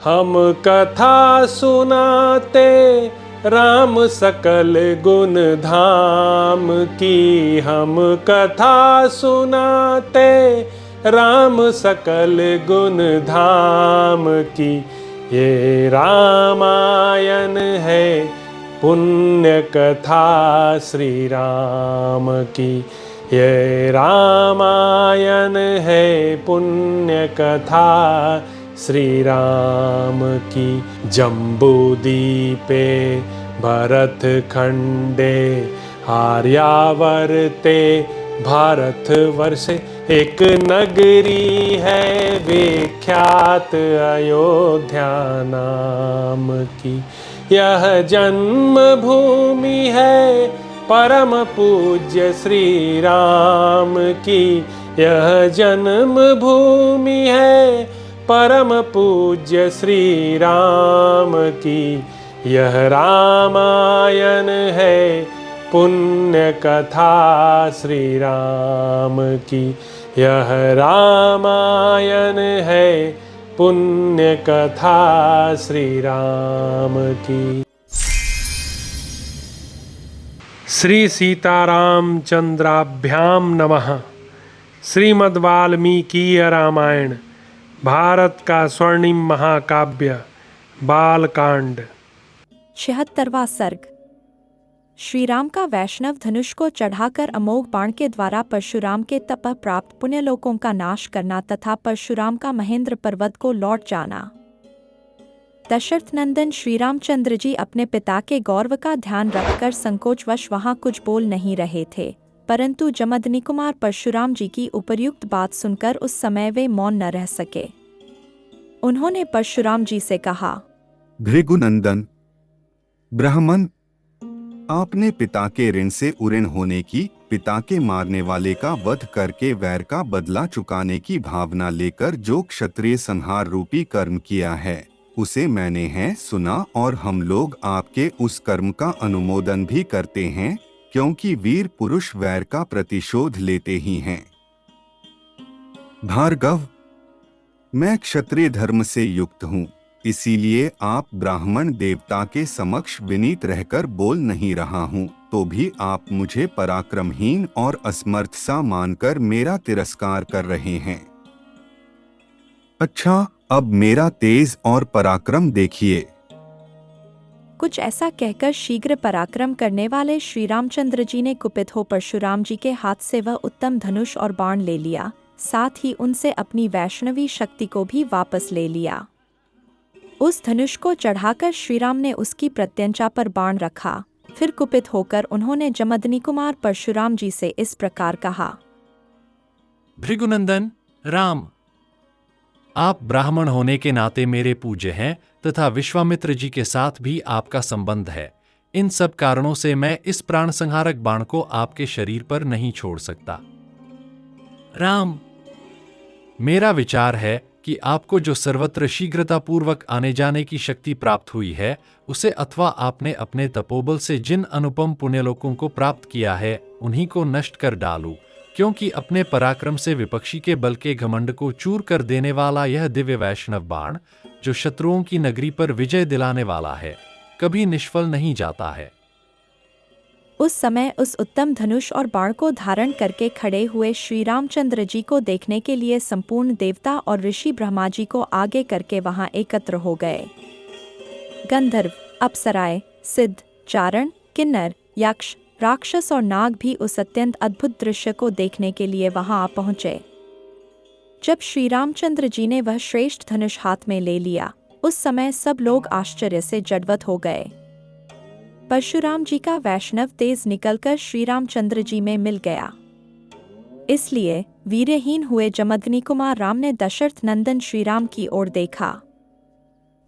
हम कथा सुनाते राम सकल गुण धाम की। हम कथा सुनाते राम सकल गुण धाम की। ये रामायण है पुण्य कथा श्री राम की। ये रामायण है पुण्य कथा श्री राम की। जम्बूदीपे भरत खंडे आर्यावर्ते भारत वर्षे। एक नगरी है विख्यात अयोध्या नाम की। यह जन्म भूमि है परम पूज्य श्री राम की। यह जन्म भूमि है परम पूज्य श्री राम की। यह रामायण है पुण्य कथा श्री राम की। यह रामायण है पुण्य कथा श्री राम की। श्री सीताराम चंद्राभ्याम नमः। श्रीमद् वाल्मीकीय रामायण भारत का स्वर्णिम महाकाव्य बालकांड। 76वां सर्ग। श्री राम का वैष्णव धनुष को चढ़ाकर अमोघ बाण के द्वारा परशुराम के तप प्राप्त पुण्यलोकों का नाश करना तथा परशुराम का महेंद्र पर्वत को लौट जाना। दशरथ नंदन श्री रामचंद्र जी अपने पिता के गौरव का ध्यान रखकर संकोचवश वहां कुछ बोल नहीं रहे थे, परंतु जमदग्नि कुमार परशुराम जी की उपर्युक्त बात सुनकर उस समय वे मौन न रह सके। उन्होंने परशुराम जी से कहा, भृगुनंदन ब्राह्मण, आपने पिता के ऋण से उऋण होने की, पिता के मारने वाले का वध करके वैर का बदला चुकाने की भावना लेकर जो क्षत्रिय संहार रूपी कर्म किया है, उसे मैंने है सुना और हम लोग आपके उस कर्म का अनुमोदन भी करते हैं, क्योंकि वीर पुरुष वैर का प्रतिशोध लेते ही हैं। भार्गव, मैं क्षत्रिय धर्म से युक्त हूँ, इसीलिए आप ब्राह्मण देवता के समक्ष विनीत रहकर बोल नहीं रहा हूँ, तो भी आप मुझे पराक्रमहीन और असमर्थ सा मानकर मेरा तिरस्कार कर रहे हैं। अच्छा, अब मेरा तेज और पराक्रम देखिए। कुछ ऐसा कहकर शीघ्र पराक्रम करने वाले श्री रामचंद्र जी ने कुपित हो परशुराम जी के हाथ से वह उत्तम धनुष और बाण ले लिया, साथ ही उनसे अपनी वैष्णवी शक्ति को भी वापस ले लिया। उस धनुष को चढ़ाकर श्रीराम ने उसकी प्रत्यंचा पर बाण रखा। फिर कुपित होकर उन्होंने जमदग्नि कुमार परशुराम जी से इस प्रकार कहा, भृगुनंदन राम, आप ब्राह्मण होने के नाते मेरे पूज्य हैं तथा विश्वामित्र जी के साथ भी आपका संबंध है। इन सब कारणों से मैं इस प्राण संहारक बाण को आपके शरीर पर नहीं छोड़ सकता। राम, मेरा विचार है कि आपको जो सर्वत्र शीघ्रतापूर्वक आने जाने की शक्ति प्राप्त हुई है, उसे अथवा आपने अपने तपोबल से जिन अनुपम पुण्यलोकों को प्राप्त किया है, उन्हीं को नष्ट कर डालूं, क्योंकि अपने पराक्रम से विपक्षी के बल के घमंड को चूर कर देने वाला यह दिव्य वैष्णव बाण, जो शत्रुओं की नगरी पर विजय दिलाने वाला है, कभी निष्फल नहीं जाता है। उस समय उस उत्तम धनुष और बाण को धारण करके खड़े हुए श्री रामचंद्र जी को देखने के लिए संपूर्ण देवता और ऋषि ब्रह्मा जी को आगे करके वहां एकत्र हो गए। गंधर्व, अप्सराएं, सिद्ध, चारण, किन्नर, यक्ष, राक्षस और नाग भी उस अत्यंत अद्भुत दृश्य को देखने के लिए वहां आ पहुंचे। जब श्री रामचंद्र जी ने वह श्रेष्ठ धनुष हाथ में ले लिया, उस समय सब लोग आश्चर्य से जड़वत हो गए। परशुराम जी का वैष्णव तेज निकलकर श्री रामचंद्र जी में मिल गया। इसलिए वीर्यहीन हुए जमदग्नि कुमार राम ने दशरथ नंदन श्री राम की ओर देखा।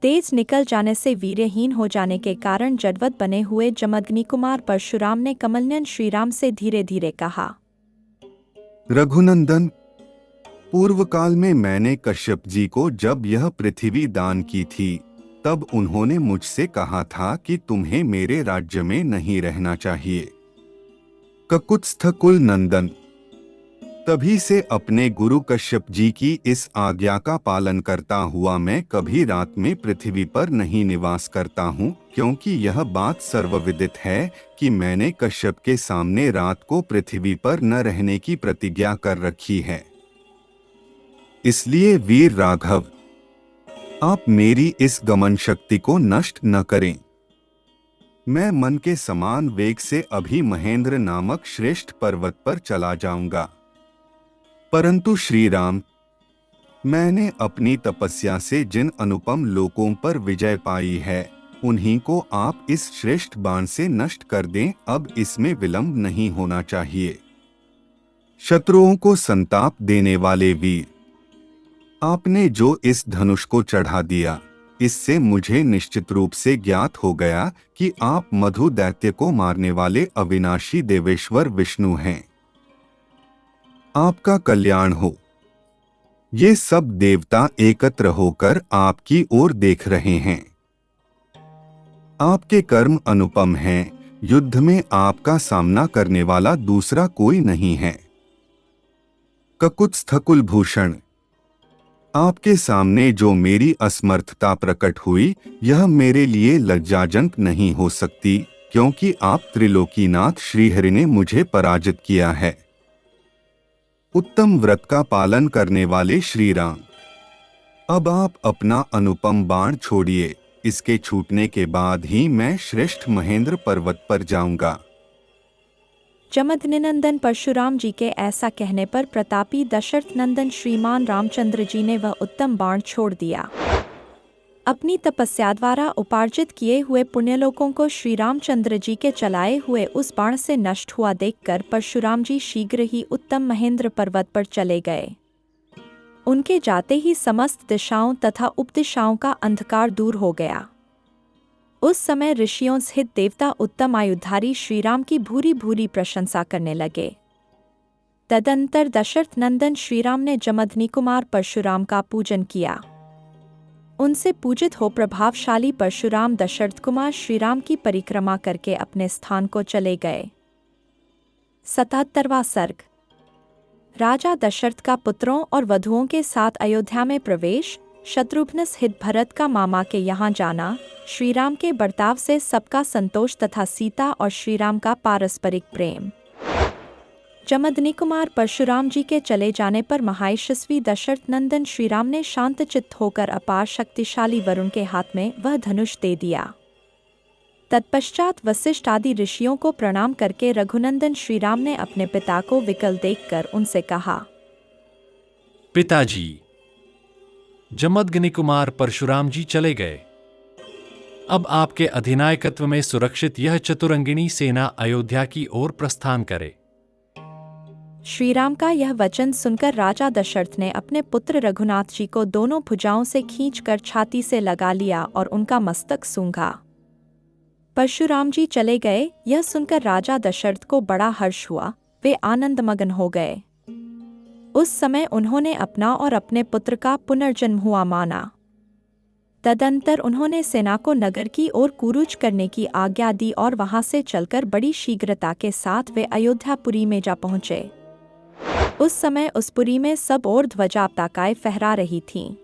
तेज निकल जाने से वीर्यहीन हो जाने के कारण जड़वत बने हुए जमदग्नि कुमार परशुराम ने कमलनयन श्री राम से धीरे धीरे कहा, रघुनंदन, पूर्व काल में मैंने कश्यप जी को जब यह पृथ्वी दान की थी, तब उन्होंने मुझसे कहा था कि तुम्हें मेरे राज्य में नहीं रहना चाहिए। ककुत्स्थ कुल नंदन, तभी से अपने गुरु कश्यप जी की इस आज्ञा का पालन करता हुआ मैं कभी रात में पृथ्वी पर नहीं निवास करता हूँ, क्योंकि यह बात सर्वविदित है कि मैंने कश्यप के सामने रात को पृथ्वी पर न रहने की प्रतिज्ञा कर रखी है। इसलिए वीर राघव, आप मेरी इस गमन शक्ति को नष्ट न करें। मैं मन के समान वेग से अभी महेंद्र नामक श्रेष्ठ पर्वत पर चला जाऊंगा। परंतु श्री राम, मैंने अपनी तपस्या से जिन अनुपम लोकों पर विजय पाई है, उन्हीं को आप इस श्रेष्ठ बाण से नष्ट कर दें। अब इसमें विलंब नहीं होना चाहिए। शत्रुओं को संताप देने वाले वीर, आपने जो इस धनुष को चढ़ा दिया, इससे मुझे निश्चित रूप से ज्ञात हो गया कि आप मधु दैत्य को मारने वाले अविनाशी देवेश्वर विष्णु हैं। आपका कल्याण हो। ये सब देवता एकत्र होकर आपकी ओर देख रहे हैं। आपके कर्म अनुपम हैं। युद्ध में आपका सामना करने वाला दूसरा कोई नहीं है। ककुत्स्थ कुलभूषण, आपके सामने जो मेरी असमर्थता प्रकट हुई, यह मेरे लिए लज्जाजनक नहीं हो सकती, क्योंकि आप त्रिलोकीनाथ श्रीहरि ने मुझे पराजित किया है। उत्तम व्रत का पालन करने वाले श्री राम, अब आप अपना अनुपम बाण छोड़िए। इसके छूटने के बाद ही मैं श्रेष्ठ महेंद्र पर्वत पर जाऊंगा। जमदग्नि परशुराम जी के ऐसा कहने पर प्रतापी दशरथ नंदन श्रीमान रामचंद्र जी ने वह उत्तम बाण छोड़ दिया। अपनी तपस्या द्वारा उपार्जित किए हुए पुण्यलोकों को श्री रामचंद्र जी के चलाए हुए उस बाण से नष्ट हुआ देखकर परशुराम जी शीघ्र ही उत्तम महेंद्र पर्वत पर चले गए। उनके जाते ही समस्त दिशाओं तथा उपदिशाओं का अंधकार दूर हो गया। उस समय ऋषियों सहित देवता उत्तम आयुधारी श्रीराम की भूरी भूरी प्रशंसा करने लगे। तदंतर दशरथ नंदन श्रीराम ने जमदग्नि कुमार परशुराम का पूजन किया। उनसे पूजित हो प्रभावशाली परशुराम दशरथ कुमार श्रीराम की परिक्रमा करके अपने स्थान को चले गए। 77वां सर्ग। राजा दशरथ का पुत्रों और वधुओं के साथ अयोध्या में प्रवेश, शत्रुघ्न सहित भरत का मामा के यहाँ जाना, श्रीराम के बर्ताव से सबका संतोष तथा सीता और श्रीराम का पारस्परिक प्रेम। जमदग्नि कुमार परशुराम जी के चले जाने पर महायशस्वी दशरथ नंदन श्रीराम ने शांत चित्त होकर अपार शक्तिशाली वरुण के हाथ में वह धनुष दे दिया। तत्पश्चात वशिष्ठ आदि ऋषियों को प्रणाम करके रघुनंदन श्रीराम ने अपने पिता को विकल देखकर उनसे कहा, पिताजी, जमदग्नि कुमार परशुराम जी चले गए। अब आपके अधिनायकत्व में सुरक्षित यह चतुरंगिणी सेना अयोध्या की ओर प्रस्थान करे। श्रीराम का यह वचन सुनकर राजा दशरथ ने अपने पुत्र रघुनाथ जी को दोनों भुजाओं से खींचकर छाती से लगा लिया और उनका मस्तक सूंघा। परशुराम जी चले गए, यह सुनकर राजा दशरथ को बड़ा हर्ष हुआ। वे आनंदमग्न हो गए। उस समय उन्होंने अपना और अपने पुत्र का पुनर्जन्म हुआ माना। तदंतर उन्होंने सेना को नगर की ओर कूच करने की आज्ञा दी और वहां से चलकर बड़ी शीघ्रता के साथ वे अयोध्यापुरी में जा पहुंचे। उस समय उस पुरी में सब ओर ध्वजा पताकाएं फहरा रही थीं।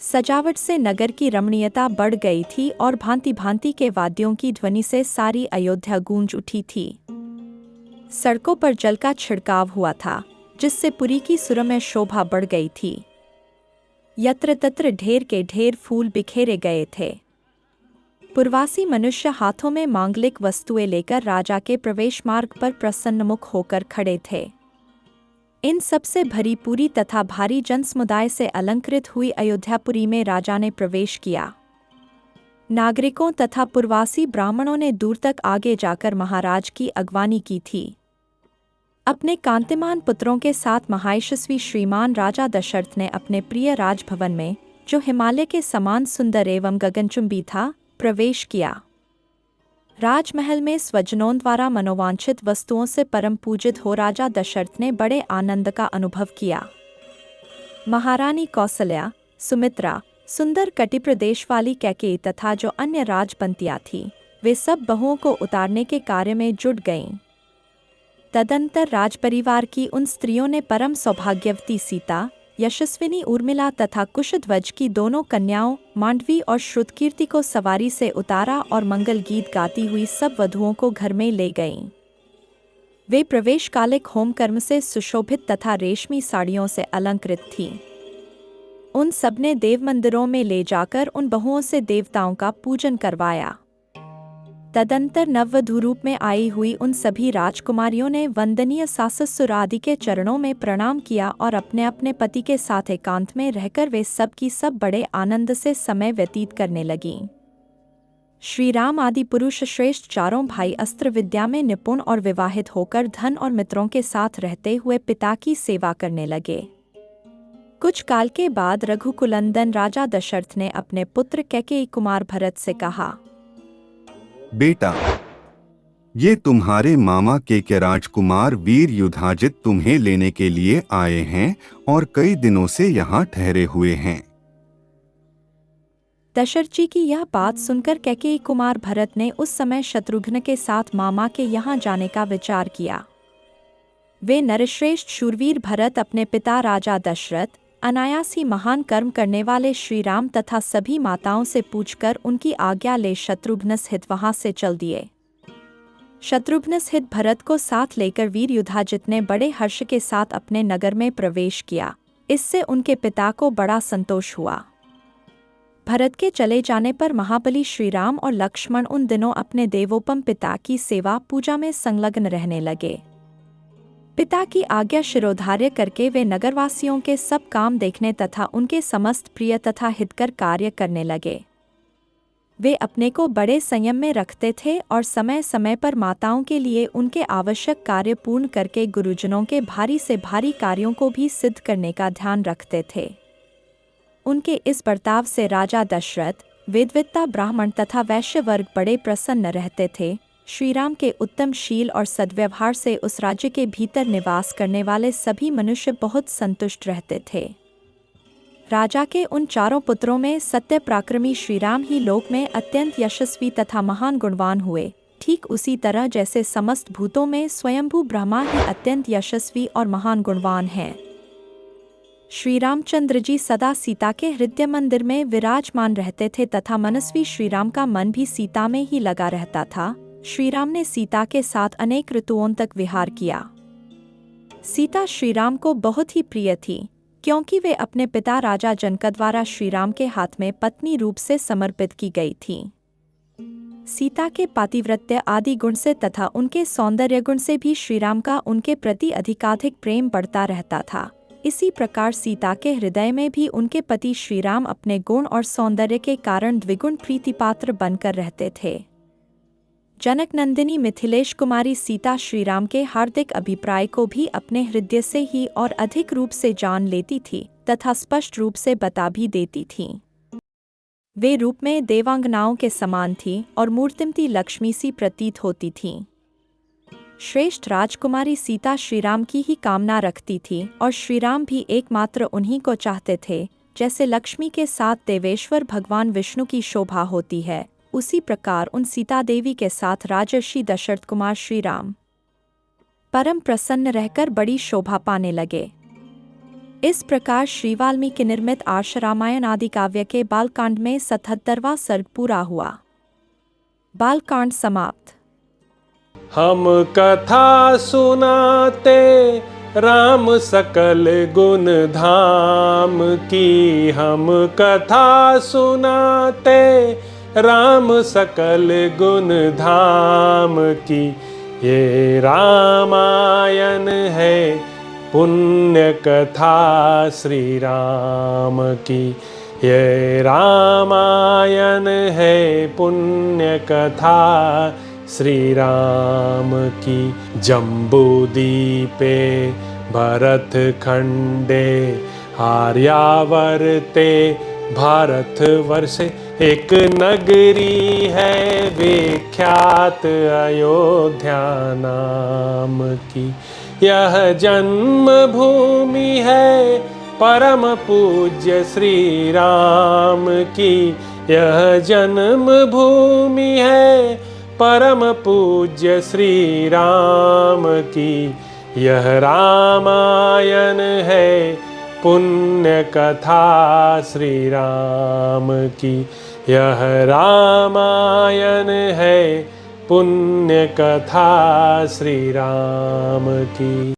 सजावट से नगर की रमणीयता बढ़ गई थी और भांति भांति के वाद्यों की ध्वनि से सारी अयोध्या गूंज उठी थी। सड़कों पर जल का छिड़काव हुआ था, जिससे पुरी की सुरम्य शोभा बढ़ गई थी। यत्र तत्र ढेर के ढेर फूल बिखेरे गए थे। पूर्वासी मनुष्य हाथों में मांगलिक वस्तुएं लेकर राजा के प्रवेश मार्ग पर प्रसन्नमुख होकर खड़े थे। इन सबसे भरी पूरी तथा भारी जन समुदाय से अलंकृत हुई अयोध्यापुरी में राजा ने प्रवेश किया। नागरिकों तथा पूर्वासी ब्राह्मणों ने दूर तक आगे जाकर महाराज की अगवानी की थी। अपने कांतिमान पुत्रों के साथ महायशस्वी श्रीमान राजा दशरथ ने अपने प्रिय राजभवन में, जो हिमालय के समान सुंदर एवं गगनचुंबी था, प्रवेश किया। राजमहल में स्वजनों द्वारा मनोवांछित वस्तुओं से परम पूजित हो राजा दशरथ ने बड़े आनंद का अनुभव किया। महारानी कौसल्या, सुमित्रा, सुंदर कटि प्रदेश वाली कैकेयी तथा जो अन्य राजबंतियां थीं, वे सब बहुओं को उतारने के कार्य में जुट गईं। तदंतर राजपरिवार की उन स्त्रियों ने परम सौभाग्यवती सीता, यशस्विनी उर्मिला तथा कुशध्वज की दोनों कन्याओं मांडवी और श्रुतकीर्ति को सवारी से उतारा और मंगल गीत गाती हुई सब वधुओं को घर में ले गईं। वे प्रवेशकालिक होमकर्म से सुशोभित तथा रेशमी साड़ियों से अलंकृत थीं। उन सबने देव मंदिरों में ले जाकर उन बहुओं से देवताओं का पूजन करवाया। तदंतर नववधू रूप में आई हुई उन सभी राजकुमारियों ने वंदनीय साससुर आदि के चरणों में प्रणाम किया और अपने अपने पति के साथ एकांत में रहकर वे सब की सब बड़े आनंद से समय व्यतीत करने लगीं। श्री राम आदि पुरुष श्रेष्ठ चारों भाई अस्त्र विद्या में निपुण और विवाहित होकर धन और मित्रों के साथ रहते हुए पिता की सेवा करने लगे। कुछ काल के बाद रघुकुलंदन राजा दशरथ ने अपने पुत्र कैकेयी कुमार भरत से कहा, बेटा, ये तुम्हारे मामा के राजकुमार वीर युधाजित तुम्हें लेने के लिए आए हैं और कई दिनों से यहाँ ठहरे हुए हैं। दशरथ जी की यह बात सुनकर कैकेयी कुमार भरत ने उस समय शत्रुघ्न के साथ मामा के यहाँ जाने का विचार किया। वे नरश्रेष्ठ शूरवीर भरत अपने पिता राजा दशरथ, अनायास ही महान कर्म करने वाले श्री राम तथा सभी माताओं से पूछकर उनकी आज्ञा ले शत्रुघ्न स्थित वहां से चल दिए। शत्रुघ्न स्थित भरत को साथ लेकर वीर युधाजित ने बड़े हर्ष के साथ अपने नगर में प्रवेश किया। इससे उनके पिता को बड़ा संतोष हुआ। भरत के चले जाने पर महाबली श्री राम और लक्ष्मण उन दिनों अपने देवोपम पिता की सेवा पूजा में संलग्न रहने लगे। पिता की आज्ञा शिरोधार्य करके वे नगरवासियों के सब काम देखने तथा उनके समस्त प्रिय तथा हितकर कार्य करने लगे। वे अपने को बड़े संयम में रखते थे और समय समय पर माताओं के लिए उनके आवश्यक कार्य पूर्ण करके गुरुजनों के भारी से भारी कार्यों को भी सिद्ध करने का ध्यान रखते थे। उनके इस बर्ताव से राजा दशरथ, वेदविद्ता ब्राह्मण तथा वैश्य वर्ग बड़े प्रसन्न रहते थे। श्रीराम के उत्तम शील और सद्व्यवहार से उस राज्य के भीतर निवास करने वाले सभी मनुष्य बहुत संतुष्ट रहते थे। राजा के उन चारों पुत्रों में सत्य पराक्रमी श्रीराम ही लोक में अत्यंत यशस्वी तथा महान गुणवान हुए, ठीक उसी तरह जैसे समस्त भूतों में स्वयंभू ब्रह्मा ही अत्यंत यशस्वी और महान गुणवान हैं। श्री रामचंद्र जी सदा सीता के हृदय मंदिर में विराजमान रहते थे तथा मनस्वी श्रीराम का मन भी सीता में ही लगा रहता था। श्रीराम ने सीता के साथ अनेक ऋतुओं तक विहार किया। सीता श्रीराम को बहुत ही प्रिय थी, क्योंकि वे अपने पिता राजा जनक द्वारा श्रीराम के हाथ में पत्नी रूप से समर्पित की गई थी। सीता के पातिव्रत्य आदि गुण से तथा उनके सौंदर्य गुण से भी श्रीराम का उनके प्रति अधिकाधिक प्रेम बढ़ता रहता था। इसी प्रकार सीता के हृदय में भी उनके पति श्रीराम अपने गुण और सौंदर्य के कारण द्विगुण प्रीतिपात्र बनकर रहते थे। जनक नंदिनी मिथिलेश कुमारी सीता श्रीराम के हार्दिक अभिप्राय को भी अपने हृदय से ही और अधिक रूप से जान लेती थी तथा स्पष्ट रूप से बता भी देती थीं। वे रूप में देवांगनाओं के समान थीं और मूर्तिमती लक्ष्मी सी प्रतीत होती थीं। श्रेष्ठ राजकुमारी सीता श्रीराम की ही कामना रखती थी और श्रीराम भी एकमात्र उन्हीं को चाहते थे। जैसे लक्ष्मी के साथ देवेश्वर भगवान विष्णु की शोभा होती है, उसी प्रकार उन सीता देवी के साथ राजर्षि दशरथ कुमार श्रीराम परम प्रसन्न रहकर बड़ी शोभा पाने लगे। इस प्रकार श्री वाल्मीकि निर्मित आर्ष रामायण आदि काव्य के बालकांड में 77वां सर्ग पूरा हुआ। बालकांड समाप्त। हम कथा सुनाते राम सकल गुण धाम की, हम कथा सुनाते राम सकल गुण धाम की। ये रामायण है पुण्य कथा श्री राम की, ये रामायण है पुण्य कथा श्री राम की। जम्बूदीपे भरत खंडे आर्यावर्ते भारत वर्षे, एक नगरी है विख्यात अयोध्या नाम की। यह जन्म भूमि है परम पूज्य श्री राम की, यह जन्म भूमि है परम पूज्य श्री राम की यह रामायण है, पुण्य कथा श्री राम की यह रामायण है, पुण्य कथा श्री राम की।